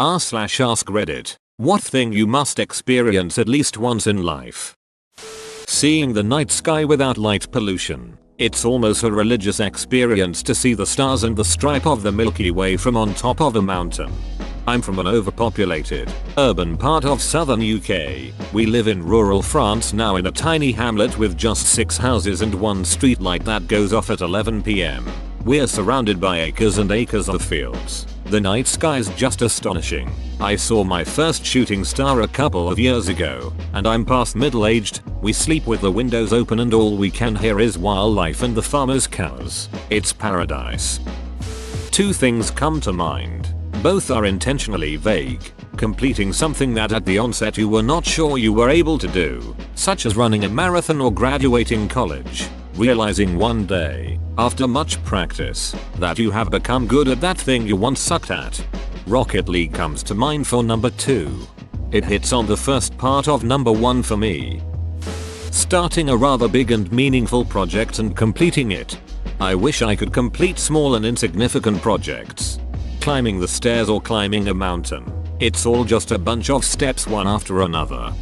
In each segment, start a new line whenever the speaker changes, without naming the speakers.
r/ask Reddit. What thing you must experience at least once in life? Seeing the night sky without light pollution. It's almost a religious experience to see the stars and the stripe of the Milky Way from on top of a mountain. I'm from an overpopulated, urban part of southern UK. We live in rural France now in a tiny hamlet with just 6 houses and one street light that goes off at 11 PM. We're surrounded by acres and acres of fields. The night sky's just astonishing. I saw my first shooting star a couple of years ago, and I'm past middle-aged. We sleep with the windows open and all we can hear is wildlife and the farmers' cows. It's paradise. 2 things come to mind. Both are intentionally vague. Completing something that at the onset you were not sure you were able to do, such as running a marathon or graduating college. Realizing one day, after much practice, that you have become good at that thing you once sucked at. Rocket League comes to mind for number 2. It hits on the first part of number 1 for me. Starting a rather big and meaningful project and completing it. I wish I could complete small and insignificant projects. Climbing the stairs or climbing a mountain. It's all just a bunch of steps one after another.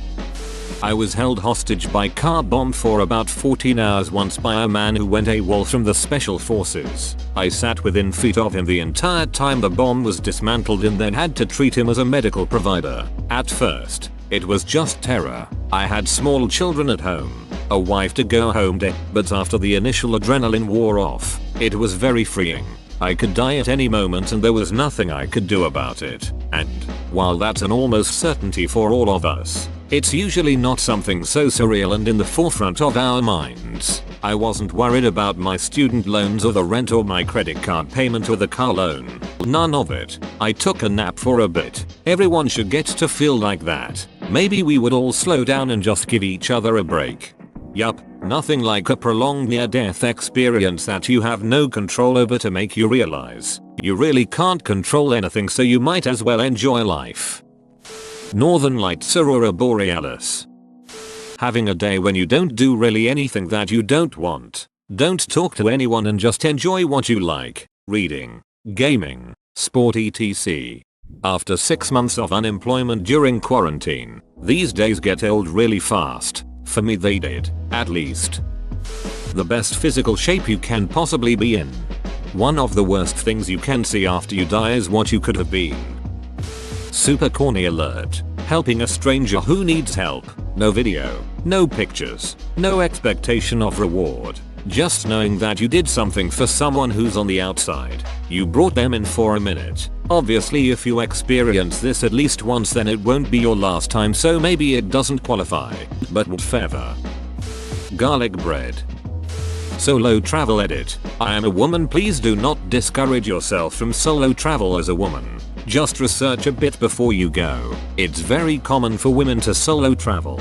I was held hostage by car bomb for about 14 hours once by a man who went AWOL from the special forces. I sat within feet of him the entire time the bomb was dismantled and then had to treat him as a medical provider. At first, it was just terror. I had small children at home, a wife to go home to, but after the initial adrenaline wore off, it was very freeing. I could die at any moment and there was nothing I could do about it. And, while that's an almost certainty for all of us, it's usually not something so surreal and in the forefront of our minds. I wasn't worried about my student loans or the rent or my credit card payment or the car loan. None of it. I took a nap for a bit. Everyone should get to feel like that. Maybe we would all slow down and just give each other a break. Yup, nothing like a prolonged near-death experience that you have no control over to make you realize you really can't control anything, so you might as well enjoy life. Northern Lights Aurora Borealis. Having a day when you don't do really anything that you don't want. Don't talk to anyone and just enjoy what you like. Reading, gaming, sport etc. After 6 months of unemployment during quarantine, these days get old really fast. For me they did, at least. The best physical shape you can possibly be in. One of the worst things you can see after you die is what you could have been. Super corny alert. Helping a stranger who needs help. No video, no pictures, no expectation of reward. Just knowing that you did something for someone who's on the outside. You brought them in for a minute. Obviously if you experience this at least once then it won't be your last time, so maybe it doesn't qualify. But whatever. Garlic bread. Solo travel edit. I am a woman, please do not discourage yourself from solo travel as a woman. Just research a bit before you go. It's very common for women to solo travel.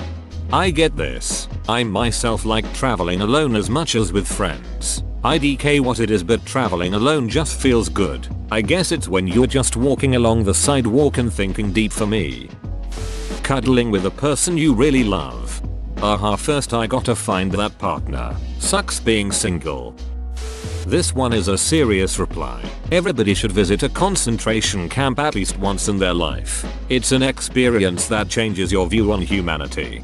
I get this. I myself like traveling alone as much as with friends. IDK what it is, but traveling alone just feels good. I guess it's when you're just walking along the sidewalk and thinking deep for me. Cuddling with a person you really love. First I gotta find that partner. Sucks being single. This one is a serious reply. Everybody should visit a concentration camp at least once in their life. It's an experience that changes your view on humanity.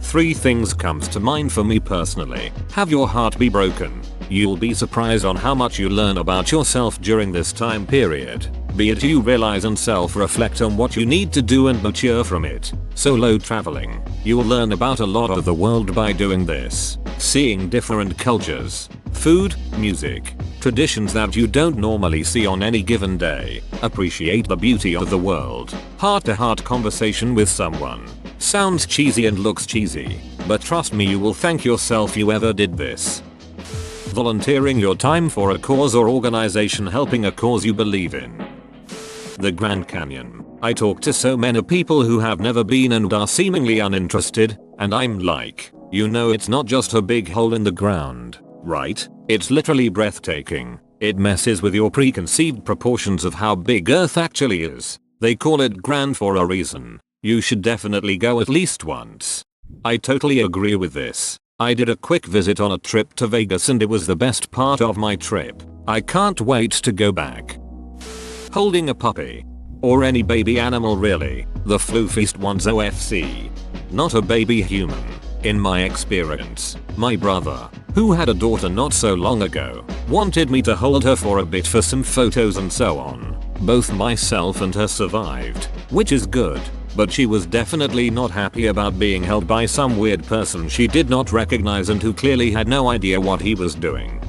3 things comes to mind for me personally. Have your heart be broken. You'll be surprised on how much you learn about yourself during this time period. Be it you realize and self-reflect on what you need to do and mature from it. Solo traveling. You'll learn about a lot of the world by doing this. Seeing different cultures, food, music, traditions that you don't normally see on any given day. Appreciate the beauty of the world. Heart-to-heart conversation with someone. Sounds cheesy and looks cheesy, but trust me, you will thank yourself you ever did this. Volunteering your time for a cause or organization, helping a cause you believe in. The Grand Canyon. I talk to so many people who have never been and are seemingly uninterested, and I'm like, you know, it's not just a big hole in the ground, right? It's literally breathtaking. It messes with your preconceived proportions of how big Earth actually is. They call it grand for a reason. You should definitely go at least once. I totally agree with this. I did a quick visit on a trip to Vegas and it was the best part of my trip. I can't wait to go back. Holding a puppy. Or any baby animal really. The floofiest ones OFC. Not a baby human. In my experience, my brother, who had a daughter not so long ago, wanted me to hold her for a bit for some photos and so on. Both myself and her survived, which is good, but she was definitely not happy about being held by some weird person she did not recognize and who clearly had no idea what he was doing.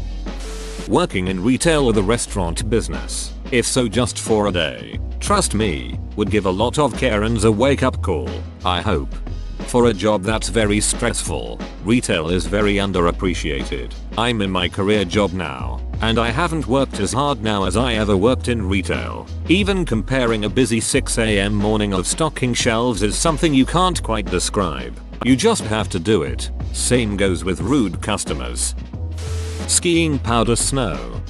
Working in retail or the restaurant business, if so just for a day, trust me, would give a lot of Karens a wake-up call, I hope. For a job that's very stressful, retail is very underappreciated. I'm in my career job now, and I haven't worked as hard now as I ever worked in retail. Even comparing a busy 6 AM morning of stocking shelves is something you can't quite describe. You just have to do it. Same goes with rude customers. Skiing powder snow.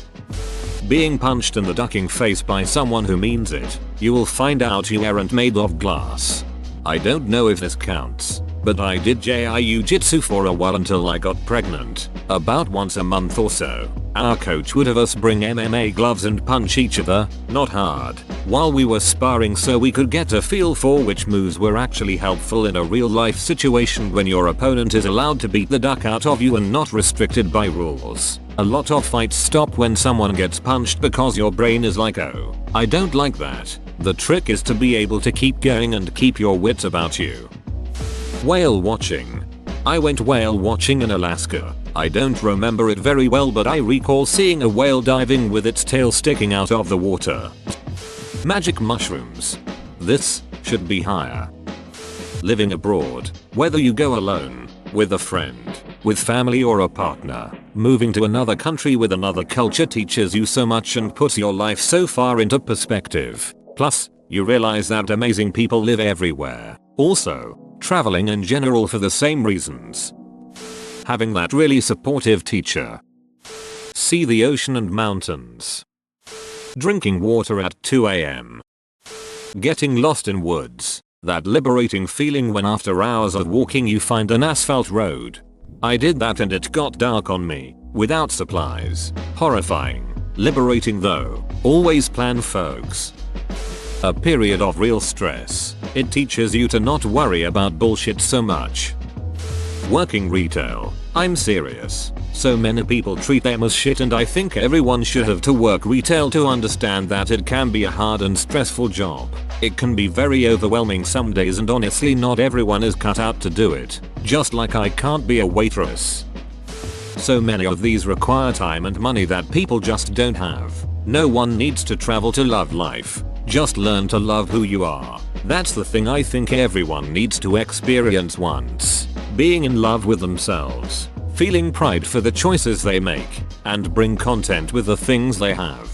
Being punched in the ducking face by someone who means it, you will find out you aren't made of glass. I don't know if this counts, but I did jiu-jitsu for a while until I got pregnant. About once a month or so, our coach would have us bring MMA gloves and punch each other, not hard, while we were sparring so we could get a feel for which moves were actually helpful in a real life situation when your opponent is allowed to beat the duck out of you and not restricted by rules. A lot of fights stop when someone gets punched because your brain is like, oh, I don't like that. The trick is to be able to keep going and keep your wits about you. Whale watching. I went whale watching in Alaska. I don't remember it very well, but I recall seeing a whale diving with its tail sticking out of the water. Magic mushrooms. This should be higher. Living abroad, whether you go alone, with a friend, with family or a partner, moving to another country with another culture teaches you so much and puts your life so far into perspective. Plus, you realize that amazing people live everywhere. Also, traveling in general for the same reasons. Having that really supportive teacher. See the ocean and mountains. Drinking water at 2 AM. Getting lost in woods. That liberating feeling when after hours of walking you find an asphalt road. I did that and it got dark on me, without supplies. Horrifying. Liberating though. Always plan, folks. A period of real stress. It teaches you to not worry about bullshit so much. Working retail. I'm serious. So many people treat them as shit and I think everyone should have to work retail to understand that it can be a hard and stressful job. It can be very overwhelming some days and honestly not everyone is cut out to do it. Just like I can't be a waitress. So many of these require time and money that people just don't have. No one needs to travel to love life. Just learn to love who you are. That's the thing I think everyone needs to experience once. Being in love with themselves. Feeling pride for the choices they make. And bring content with the things they have.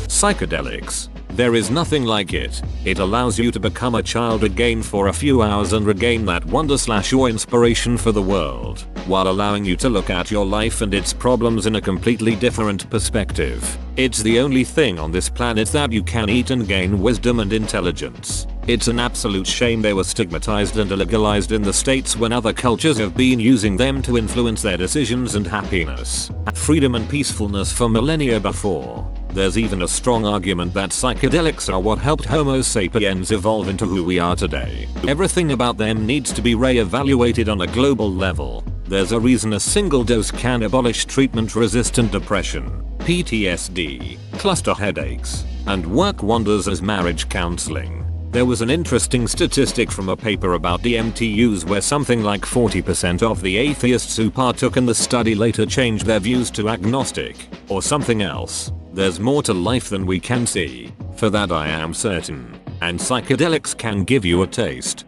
Psychedelics. There is nothing like it. It allows you to become a child again for a few hours and regain that wonder/your inspiration for the world, while allowing you to look at your life and its problems in a completely different perspective. It's the only thing on this planet that you can eat and gain wisdom and intelligence. It's an absolute shame they were stigmatized and illegalized in the States when other cultures have been using them to influence their decisions and happiness, freedom and peacefulness for millennia before. There's even a strong argument that psychedelics are what helped Homo sapiens evolve into who we are today. Everything about them needs to be re-evaluated on a global level. There's a reason a single dose can abolish treatment-resistant depression, PTSD, cluster headaches, and work wonders as marriage counseling. There was an interesting statistic from a paper about DMT use where something like 40% of the atheists who partook in the study later changed their views to agnostic, or something else. There's more to life than we can see, for that I am certain, and psychedelics can give you a taste.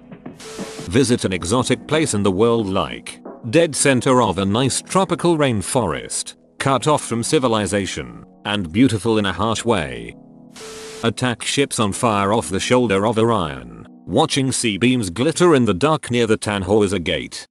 Visit an exotic place in the world like dead center of a nice tropical rainforest, cut off from civilization, and beautiful in a harsh way. Attack ships on fire off the shoulder of Orion, watching sea beams glitter in the dark near the Tannhäuser Gate.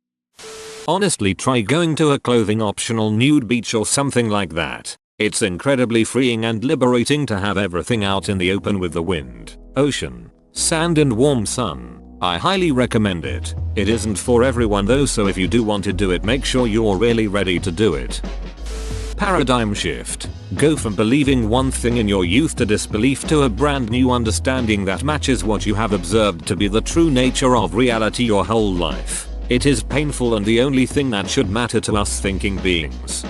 Honestly, try going to a clothing optional nude beach or something like that. It's incredibly freeing and liberating to have everything out in the open with the wind, ocean, sand and warm sun. I highly recommend it. It isn't for everyone though, so if you do want to do it, make sure you're really ready to do it. Paradigm shift. Go from believing one thing in your youth to disbelief to a brand new understanding that matches what you have observed to be the true nature of reality your whole life. It is painful and the only thing that should matter to us thinking beings.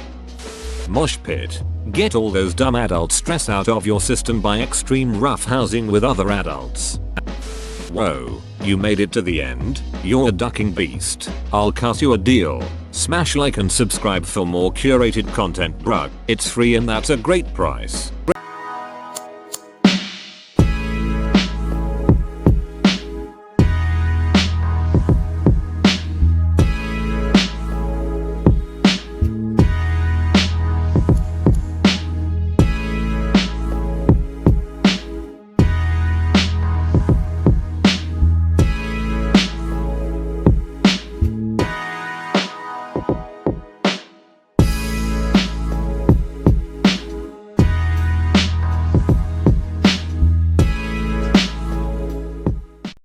Mosh pit. Get all those dumb adult stress out of your system by extreme roughhousing with other adults. Whoa, you made it to the end? You're a ducking beast. I'll cut you a deal. Smash like and subscribe for more curated content, bruh. It's free and that's a great price.